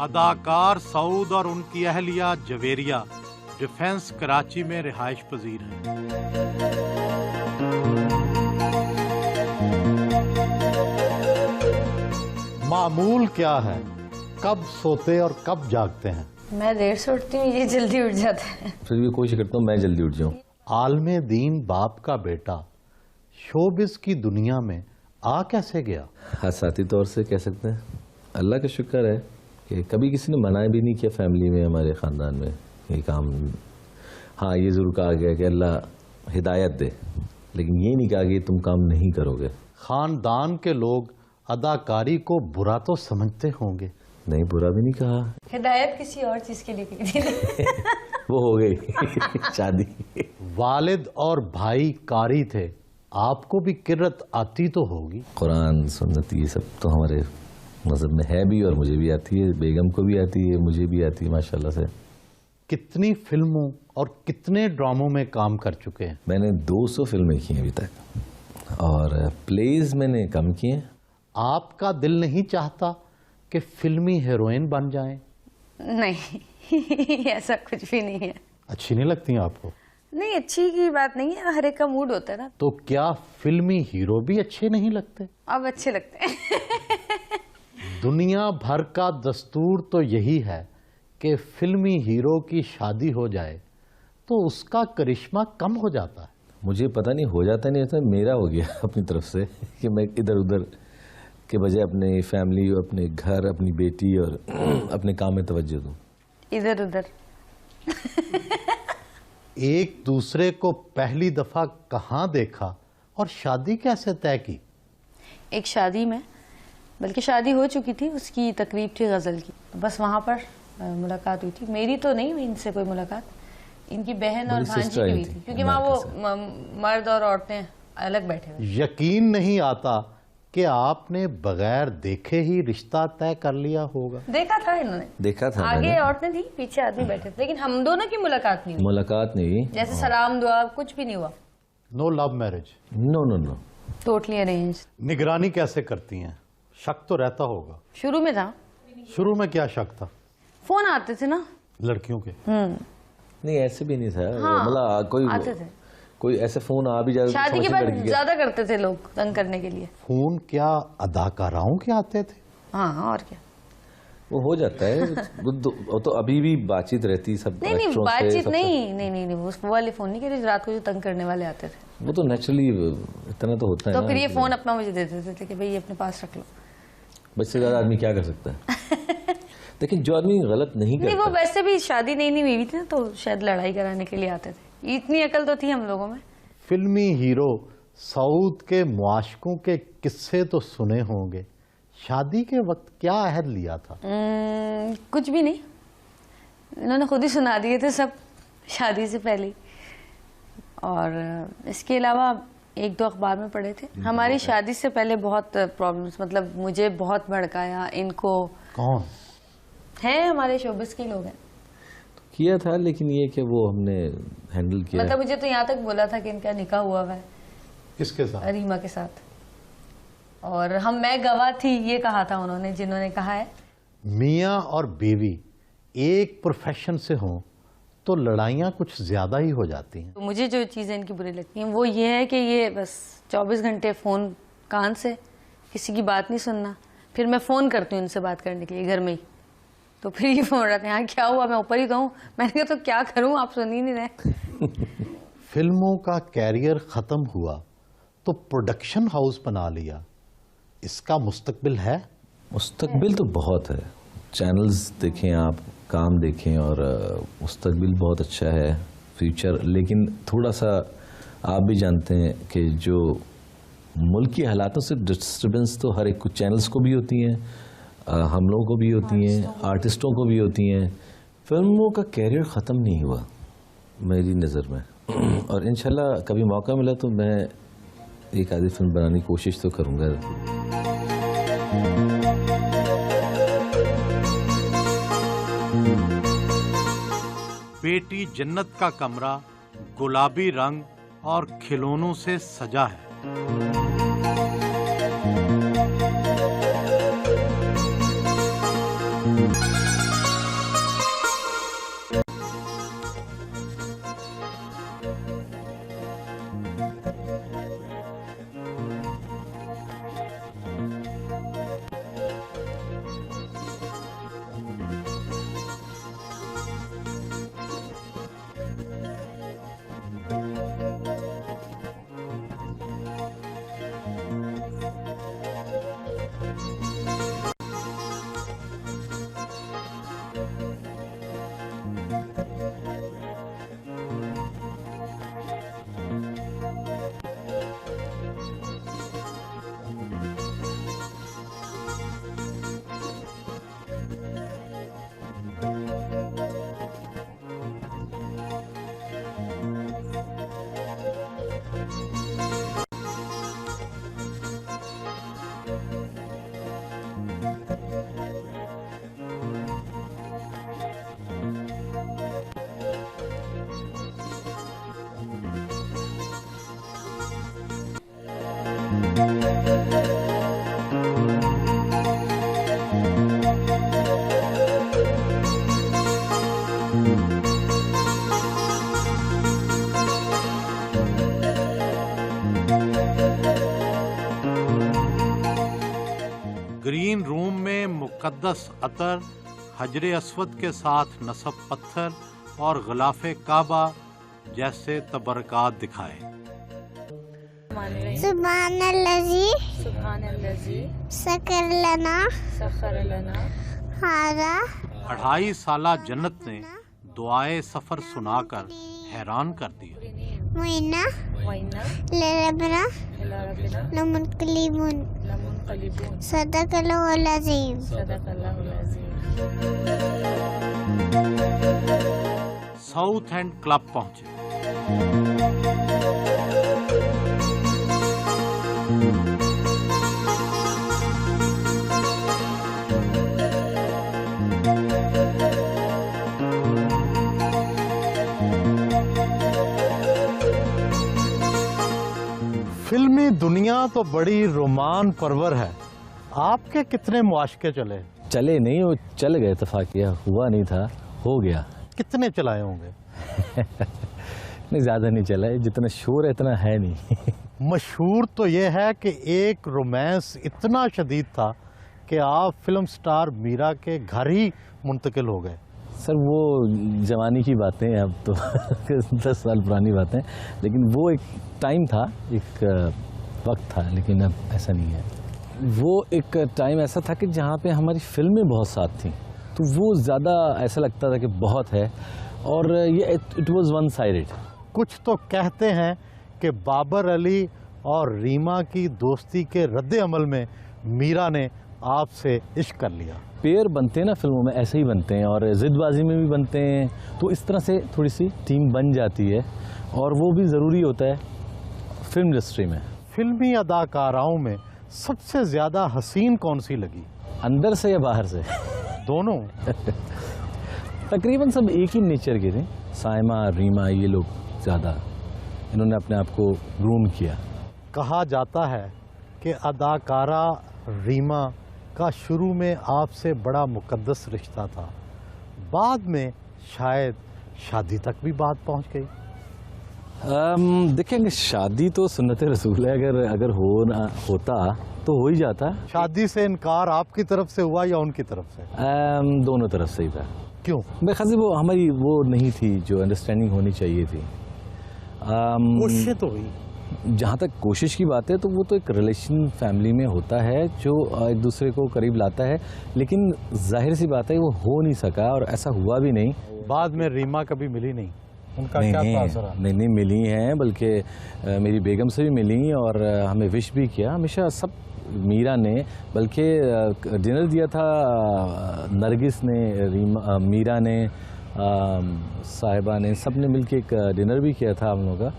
اداکار سعود اور ان کی اہلیہ جویریہ ڈیفنس کراچی میں رہائش پذیر ہیں۔ معمول کیا ہے؟ کب سوتے اور کب جاگتے ہیں؟ میں دیر سے اٹھتی ہوں، یہ جلدی اٹھ جاتا ہے۔ پھر بھی کوشش کرتا ہوں میں جلدی اٹھ جاؤں۔ عالم دین باپ کا بیٹا شوبز کی دنیا میں آ کیسے گیا؟ حساتی طور سے کہہ سکتے ہیں۔ اللہ کا شکر ہے کہ کبھی کسی نے منع بھی نہیں کیا فیملی میں، ہمارے خاندان میں یہ کام۔ ہاں یہ ضرور کہا گیا کہ اللہ ہدایت دے، لیکن یہ نہیں کہا کہ تم کام نہیں کرو گے۔ خاندان کے لوگ اداکاری کو برا تو سمجھتے ہوں گے؟ نہیں، برا بھی نہیں کہا۔ ہدایت کسی اور چیز کے لیے کی تھی۔ وہ ہو گئی شادی۔ والد اور بھائی قاری تھے، آپ کو بھی قرت آتی تو ہوگی؟ قرآن سنت یہ سب تو ہمارے مذہب میں ہے بھی، اور مجھے بھی آتی ہے، بیگم کو بھی آتی ہے، مجھے بھی آتی ہے ماشاءاللہ سے۔ کتنی فلموں اور کتنے ڈراموں میں کام کر چکے ہیں؟ میں نے 200 فلمیں کی ہیں ابھی تک، اور پلیز میں نے کم کیے ہیں۔ آپ کا دل نہیں چاہتا کہ فلمی ہیروئن بن جائیں؟ نہیں، ایسا کچھ بھی نہیں ہے۔ اچھی نہیں لگتی ہیں آپ کو؟ نہیں، اچھی کی بات نہیں ہے، ہر ایک کا موڈ ہوتا ہے نا۔ تو کیا فلمی ہیرو بھی اچھے نہیں لگتے؟ اب اچھے لگتے ہیں۔ دنیا بھر کا دستور تو یہی ہے کہ فلمی ہیرو کی شادی ہو جائے تو اس کا کرشمہ کم ہو جاتا ہے۔ مجھے پتہ نہیں ہو جاتا نہیں، ایسا میرا ہو گیا اپنی طرف سے کہ میں ادھر ادھر کے بجائے اپنے فیملی، اپنے گھر، اپنی بیٹی اور اپنے کام میں توجہ دوں۔ ادھر ادھر۔ ایک دوسرے کو پہلی دفعہ کہاں دیکھا اور شادی کیسے طے کی؟ ایک شادی میں، بلکہ شادی ہو چکی تھی، اس کی تقریب تھی غزل کی، بس وہاں پر ملاقات ہوئی تھی۔ میری تو نہیں ہوئی ان سے کوئی ملاقات، ان کی بہن اور بھانجی کی ہوئی تھی، کیونکہ وہاں وہ مرد اور عورتیں الگ بیٹھے ہوئے۔ یقین نہیں آتا کہ آپ نے بغیر دیکھے ہی رشتہ طے کر لیا ہوگا۔ دیکھا تھا انہوں نے، دیکھا تھا، آگے عورتیں تھیں، پیچھے آدمی بیٹھے تھے، لیکن ہم دونوں کی ملاقات نہیں ہوئی۔ ملاقات نہیں ہوئی، جیسے سلام دعا کچھ بھی نہیں ہوا۔ نو لو میرج؟ نو نو نو، ٹوٹلی ارینج۔ نگرانی کیسے کرتی ہیں؟ شک تو رہتا ہوگا۔ شروع میں تھا۔ شروع میں کیا شک تھا؟ فون آتے تھے نا لڑکیوں کے؟ نہیں ایسے بھی نہیں تھا، مطلب آتے تھے، کوئی ایسے فون آ بھی جاتا، شادی کے بعد زیادہ کرتے تھے لوگ تنگ کرنے کے لیے۔ فون کیا اداکاراؤں کے آتے تھے؟ ہاں اور کیا، وہ ہو جاتا ہے، وہ تو ابھی بھی بات چیت رہتی سب۔ نہیں بات چیت نہیں، وہ والے فون نہیں کہ رات کو جو تنگ کرنے والے آتے تھے، وہ تو نیچرلی اتنا تو ہوتا ہے۔ تو پھر یہ فون اپنا مجھے دیتے تھے کہ بھئی اپنے پاس رکھ لو۔ بس سے زیادہ آدمی کیا کر سکتا ہے؟ لیکن جو آدمی غلط نہیں کرتا، نہیں وہ ویسے بھی شادی نہیں ہوئی تھی نا، تو شاید لڑائی کرانے کے لیے آتے تھے، اتنی عقل تو تھی ہم لوگوں میں۔ فلمی ہیرو سعود کے معاشقوں کے قصے تو سنے ہوں گے، شادی کے وقت کیا عہد لیا تھا؟ کچھ بھی نہیں، انہوں نے خود ہی سنا دیے تھے سب شادی سے پہلے، اور اس کے علاوہ ایک دو اخبار میں پڑھے تھے۔ ہماری شادی سے پہلے بہت پرابلمز، مطلب مجھے بہت بھڑکایا، ان کو کون ہیں ہمارے شوبز کے لوگ ہیں کیا تھا، لیکن یہ کہ وہ ہم نے ہینڈل کیا۔ مطلب مجھے تو یہاں تک بولا تھا کہ ان کا نکاح ہوا ہے کس کے ساتھ؟ ریما کے ساتھ، اور میں گواہ تھی، یہ کہا تھا انہوں نے، جنہوں نے کہا ہے۔ میاں اور بیوی ایک پروفیشن سے ہوں تو لڑائیاں کچھ زیادہ ہی ہو جاتی ہیں۔ مجھے جو چیزیں ان کی بری لگتی ہیں وہ یہ ہے کہ یہ بس 24 گھنٹے فون کان سے، کسی کی بات نہیں سننا۔ پھر میں فون کرتی ہوں ان سے بات کرنے کے لیے گھر میں ہی، تو پھر یہ فون رہتے ہیں، ہاں کیا ہوا، میں اوپر ہی کہوں، میں نے کہا تو کیا کروں، آپ سن ہی نہیں رہے۔ فلموں کا کیریئر ختم ہوا تو پروڈکشن ہاؤس بنا لیا، اس کا مستقبل ہے؟ مستقبل تو بہت ہے، چینلز دیکھیں آپ، کام دیکھیں، اور مستقبل بہت اچھا ہے، فیوچر۔ لیکن تھوڑا سا آپ بھی جانتے ہیں کہ جو ملکی حالاتوں سے ڈسٹربنس تو ہر ایک چینلز کو بھی ہوتی ہیں، ہم لوگوں کو بھی ہوتی ہیں، آرٹسٹوں کو بھی ہوتی ہیں۔ فلموں کا کیریئر ختم نہیں ہوا، میری نظر میں. اور انشاءاللہ کبھی موقع ملا تو میں ایک آدھی فلم بنانے کی کوشش تو کروں گا. بیٹی جنت کا کمرہ گلابی رنگ اور کھلونوں سے سجا ہے. گرین روم میں مقدس عطر، حجر اسود کے ساتھ نصب پتھر اور غلاف کعبہ جیسے تبرکات دکھائے. سبحان الذی سخر لنا ھذا. 2.5 سالہ جنت نے دعائے سفر سنا کر حیران کر دیا. وَإِنَّا لِرَبِّنَا لَمُنقَلِبُونَ. صدق اللہ العظیم. ساؤتھ اینڈ کلب پہنچے. فلمی دنیا تو بڑی رومان پرور ہے. آپ کے کتنے معاشقے چلے؟ چلے نہیں، وہ چل گئے. اتفاقیہ ہوا نہیں تھا، ہو گیا. کتنے چلائے ہوں گے؟ نہیں، زیادہ نہیں چلا ہے. جتنا شور ہے اتنا ہے نہیں. مشہور تو یہ ہے کہ ایک رومانس اتنا شدید تھا کہ آپ فلم سٹار میرا کے گھر ہی منتقل ہو گئے. سر وہ زمانے کی باتیں ہیں، اب تو 10 سال پرانی باتیں، لیکن وہ ایک ٹائم تھا، ایک وقت تھا. لیکن اب ایسا نہیں ہے. وہ ایک ٹائم ایسا تھا کہ جہاں پہ ہماری فلمیں بہت ساتھ تھیں، تو وہ زیادہ ایسا لگتا تھا کہ بہت ہے. اور یہ اٹ واز ون سائڈڈ. کچھ تو کہتے ہیں کہ بابر علی اور ریما کی دوستی کے رد عمل میں میرا نے آپ سے عشق کر لیا. پیئر بنتے ہیں نا فلموں میں، ایسے ہی بنتے ہیں، اور ضد بازی میں بھی بنتے ہیں. تو اس طرح سے تھوڑی سی ٹیم بن جاتی ہے، اور وہ بھی ضروری ہوتا ہے فلم انڈسٹری میں. فلمی اداکاراؤں میں سب سے زیادہ حسین کون سی لگی؟ اندر سے یا باہر سے؟ دونوں. تقریباً سب ایک ہی نیچر کے تھے. سائمہ، ریما، یہ لوگ زیادہ انہوں نے اپنے آپ کو گروم کیا. کہا جاتا ہے کہ اداکارہ ریما کا شروع میں آپ سے بڑا مقدس رشتہ تھا، بعد میں شاید شادی تک بھی بات پہنچ گئی. دیکھیں گے، شادی تو سنت رسول ہے. اگر ہوتا تو ہو ہی جاتا. شادی سے انکار آپ کی طرف سے ہوا یا ان کی طرف سے؟ دونوں طرف سے ہی تھا. کیوں؟ بے خاصی وہ ہماری وہ نہیں تھی جو انڈرسٹینڈنگ ہونی چاہیے تھی. کوششیں تو ہوئی. جہاں تک کوشش کی بات ہے تو وہ تو ایک ریلیشن فیملی میں ہوتا ہے جو ایک دوسرے کو قریب لاتا ہے، لیکن ظاہر سی بات ہے وہ ہو نہیں سکا، اور ایسا ہوا بھی نہیں. بعد میں ریما کبھی ملی نہیں؟ ان کا کیا تاثر ہے؟ نہیں ملی ہیں، بلکہ میری بیگم سے بھی ملی اور ہمیں وش بھی کیا. ہمیشہ سب میرا نے، بلکہ ڈنر دیا تھا نرگس نے، میرا نے صاحبہ نے سب نے مل کے ایک ڈنر بھی کیا تھا ہم لوگوں کا.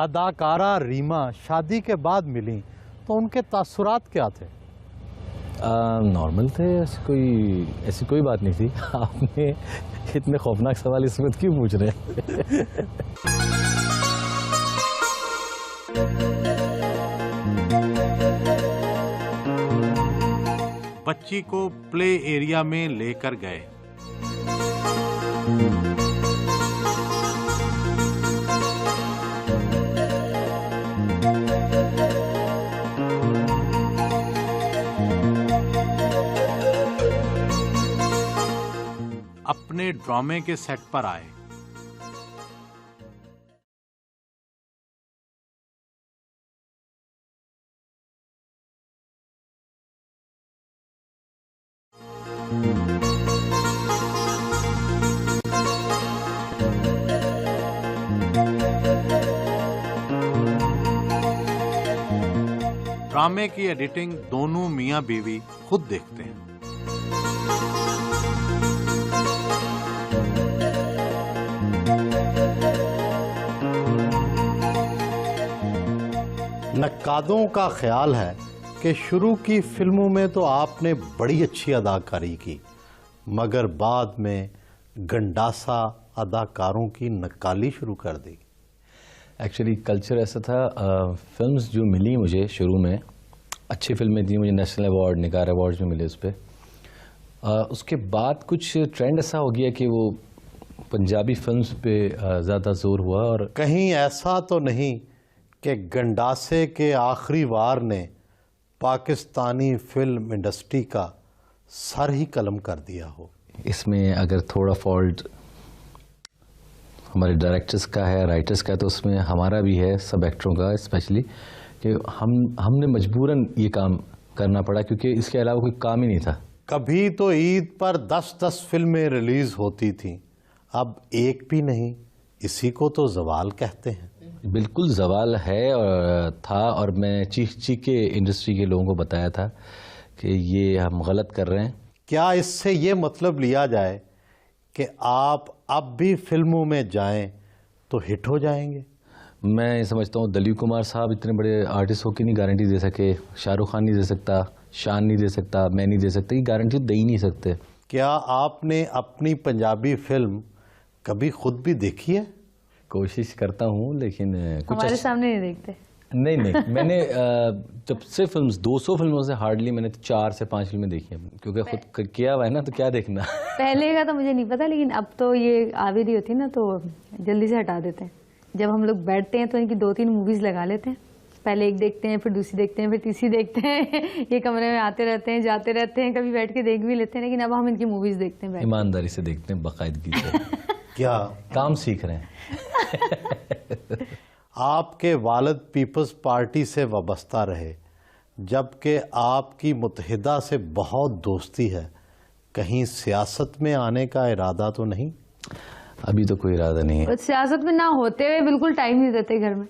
اداکارہ ریما شادی کے بعد ملیں تو ان کے تاثرات کیا تھے؟ نارمل تھے, ایسی کوئی بات نہیں تھی. آپ نے اتنے خوفناک سوال اس وقت کیوں پوچھ رہے ہیں؟ بچی کو پلے ایریا میں لے کر گئے. اپنے ڈرامے کے سیٹ پر آئے. ڈرامے کی ایڈیٹنگ دونوں میاں بیوی خود دیکھتے ہیں. نقادوں کا خیال ہے کہ شروع کی فلموں میں تو آپ نے بڑی اچھی اداکاری کی مگر بعد میں گنڈاسا اداکاروں کی نکالی شروع کر دی. ایکچولی کلچر ایسا تھا, فلمز جو ملی مجھے شروع میں اچھی فلمیں تھیں, مجھے نیشنل ایوارڈ نگار ایوارڈ جو ملے اس پہ. اس کے بعد کچھ ٹرینڈ ایسا ہو گیا کہ وہ پنجابی فلمز پہ زیادہ زور ہوا. اور کہیں ایسا تو نہیں کہ گنڈاسے کے آخری وار نے پاکستانی فلم انڈسٹری کا سر ہی قلم کر دیا ہو؟ اس میں اگر تھوڑا فالٹ ہمارے ڈائریکٹرز کا ہے, رائٹرز کا ہے, تو اس میں ہمارا بھی ہے, سب ایکٹروں کا اسپیشلی, کہ ہم نے مجبوراً یہ کام کرنا پڑا کیونکہ اس کے علاوہ کوئی کام ہی نہیں تھا. کبھی تو عید پر 10 فلمیں ریلیز ہوتی تھیں, اب ایک بھی نہیں. اسی کو تو زوال کہتے ہیں. بالکل زوال ہے اور تھا, اور میں چیخ کے انڈسٹری کے لوگوں کو بتایا تھا کہ یہ ہم غلط کر رہے ہیں. کیا اس سے یہ مطلب لیا جائے کہ آپ اب بھی فلموں میں جائیں تو ہٹ ہو جائیں گے؟ میں سمجھتا ہوں دلیپ کمار صاحب اتنے بڑے آرٹسٹ ہو کے نہیں گارنٹی دے سکے, شاہ رخ خان نہیں دے سکتا, شان نہیں دے سکتا, میں نہیں دے سکتا, یہ گارنٹی دے ہی نہیں سکتے. کیا آپ نے اپنی پنجابی فلم کبھی خود بھی دیکھی ہے؟ کوشش کرتا ہوں لیکن کچھ ہمارے سامنے نہیں دیکھتے. نہیں میں نے جب سے 200 فلموں سے ہارڈلی میں نے 4 سے 5 فلمیں دیکھی ہیں, کیونکہ خود کیا ہوا ہے نا, تو کیا دیکھنا. پہلے کا تو مجھے نہیں پتا, لیکن اب تو یہ آویری ہوتی ہے نا تو جلدی سے ہٹا دیتے ہیں. جب ہم لوگ بیٹھتے ہیں تو ان کی 2-3 موویز لگا لیتے ہیں. پہلے ایک دیکھتے ہیں, پھر دوسری دیکھتے ہیں, پھر تیسری دیکھتے ہیں. یہ کمرے میں آتے رہتے ہیں, جاتے رہتے ہیں, کبھی بیٹھ کے دیکھ بھی لیتے ہیں, لیکن اب ہم ان کی موویز دیکھتے ہیں. ایمانداری سے دیکھتے ہیں, باقاعدگی سے. کیا کام سیکھ رہے ہیں. آپ کے والد پیپلز پارٹی سے وابستہ رہے جبکہ آپ کی متحدہ سے بہت دوستی ہے, کہیں سیاست میں آنے کا ارادہ تو نہیں؟ ابھی تو کوئی ارادہ نہیں ہے. سیاست میں نہ ہوتے ہوئے بالکل ٹائم نہیں دیتے گھر میں,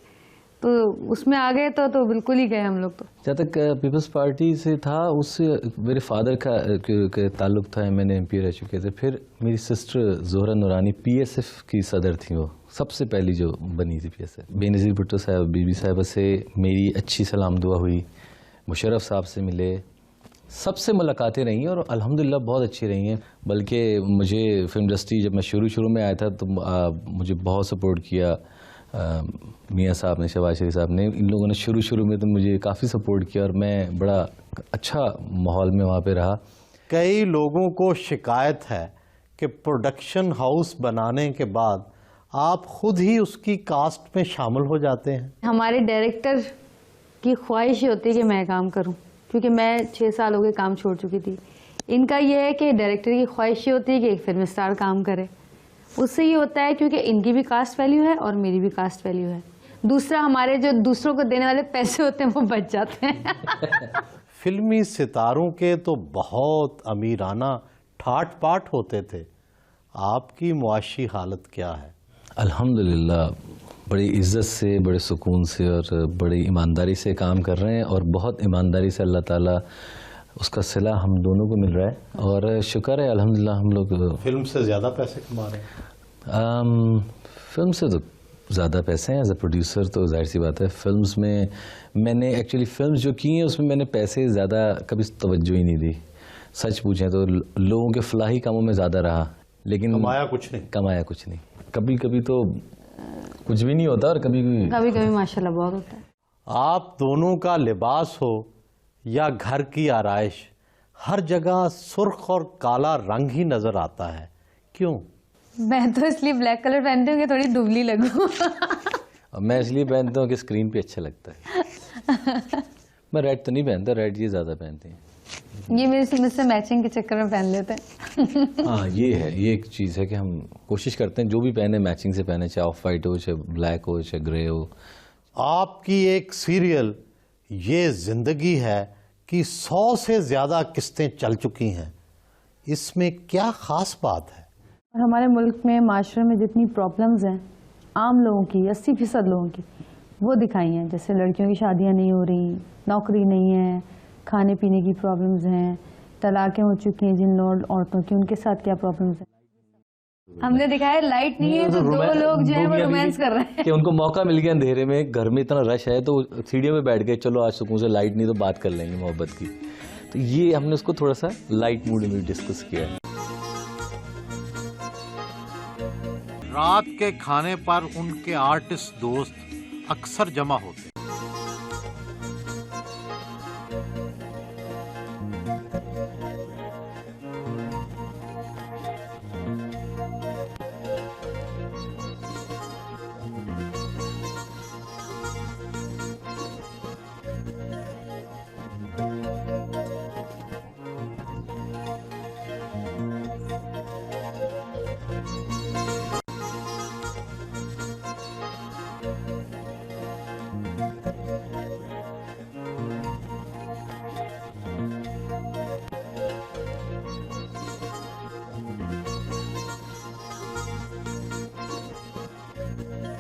تو اس میں آ گئے تو بالکل ہی گئے ہم لوگ. تو جہاں تک پیپلز پارٹی سے تھا, اس سے میرے فادر کا تعلق تھا, میں نے MP رہ چکے تھے. پھر میری سسٹر زہرہ نورانی PSF کی صدر تھیں, وہ سب سے پہلی جو بنی تھی PSF. بے نظیر بھٹو صاحب, بی بی صاحبہ سے میری اچھی سلام دعا ہوئی, مشرف صاحب سے ملے, سب سے ملاقاتیں رہی ہیں اور الحمدللہ بہت اچھی رہی ہیں. بلکہ مجھے فلم انڈسٹری جب میں شروع میں آیا تھا تو مجھے بہت سپورٹ کیا میاں صاحب نے, شہباز شریف صاحب نے. ان لوگوں نے شروع میں تو مجھے کافی سپورٹ کیا اور میں بڑا اچھا ماحول میں وہاں پہ رہا. کئی لوگوں کو شکایت ہے کہ پروڈکشن ہاؤس بنانے کے بعد آپ خود ہی اس کی کاسٹ میں شامل ہو جاتے ہیں. ہمارے ڈائریکٹر کی خواہش ہوتی ہے کہ میں کام کروں, کیونکہ میں 6 سال ہو گئے کام چھوڑ چکی تھی. ان کا یہ ہے کہ ڈائریکٹر کی خواہش یہ ہوتی ہے کہ ایک فلم اسٹار کام کرے. اس سے یہ ہوتا ہے کیونکہ ان کی بھی کاسٹ ویلیو ہے اور میری بھی کاسٹ ویلیو ہے. دوسرا, ہمارے جو دوسروں کو دینے والے پیسے ہوتے ہیں وہ بچ جاتے ہیں. فلمی ستاروں کے تو بہت امیرانہ ٹھاٹ پاٹ ہوتے تھے, آپ کی معاشی حالت کیا ہے؟ الحمدللہ بڑی عزت سے, بڑے سکون سے اور بڑی ایمانداری سے کام کر رہے ہیں, اور بہت ایمانداری سے اللہ تعالیٰ اس کا صلہ ہم دونوں کو مل رہا ہے اور شکر ہے الحمدللہ ہم لوگ فلم سے زیادہ پیسے کما رہے ہیں. فلم سے تو زیادہ پیسے ہیں. ایز اے پروڈیوسر تو ظاہر سی بات ہے فلمز میں میں نے ایکچولی فلمز جو کی ہیں اس میں میں نے پیسے زیادہ کبھی توجہ ہی نہیں دی. سچ پوچھیں تو لوگوں کے فلاحی کاموں میں زیادہ رہا لیکن کمایا کچھ نہیں. کبھی کبھی تو کچھ بھی نہیں ہوتا اور کبھی کبھی ماشاءاللہ بہت ہوتا ہے. آپ دونوں کا لباس ہو یا گھر کی آرائش، ہر جگہ سرخ اور کالا رنگ ہی نظر آتا ہے. کیوں؟ میں تو اس لیے بلیک کلر پہنتی ہوں کہ تھوڑی دبلی لگوں. میں اس لیے پہنتا ہوں کہ اسکرین پہ اچھا لگتا ہے. میں ریڈ تو نہیں پہنتا، ریڈ یہ زیادہ پہنتے ہیں. یہ مجھ سے میچنگ کے چکر میں پہن لیتے ہیں. ہاں یہ ہے، یہ ایک چیز ہے کہ ہم کوشش کرتے ہیں جو بھی پہنے میچنگ سے پہنے، چاہے آف وائٹ ہو، چاہے بلیک ہو، چاہے گرے ہو. آپ کی ایک سیریل یہ زندگی ہے کہ 100 سے زیادہ قسطیں چل چکی ہیں. اس میں کیا خاص بات ہے؟ ہمارے ملک میں معاشرے میں جتنی پرابلمز ہیں عام لوگوں کی 80% لوگوں کی وہ دکھائی ہیں. جیسے لڑکیوں کی شادیاں نہیں ہو رہی، نوکری نہیں ہے، کھانے پینے کی پرابلمز ہیں، طلاقیں ہو چکی ہیں جن عورتوں کی، ان کے ساتھ کیا پرابلمز ہیں. ہم نے دکھایا لائٹ نہیں ہے تو دو لوگ جو ہیں وہ رومانس کر رہے ہیں کہ ان کو موقع مل گیا اندھیرے میں، گھر میں اتنا رش ہے تو سیڑھیوں پہ بیٹھ گئے، چلو آج سکون سے لائٹ نہیں تو بات کر لیں گے محبت کی. تو یہ ہم نے اس کو تھوڑا سا لائٹ موڈ میں ڈسکس کیا ہے. رات کے کھانے پر ان کے آرٹسٹ دوست اکثر جمع ہوتے ہیں.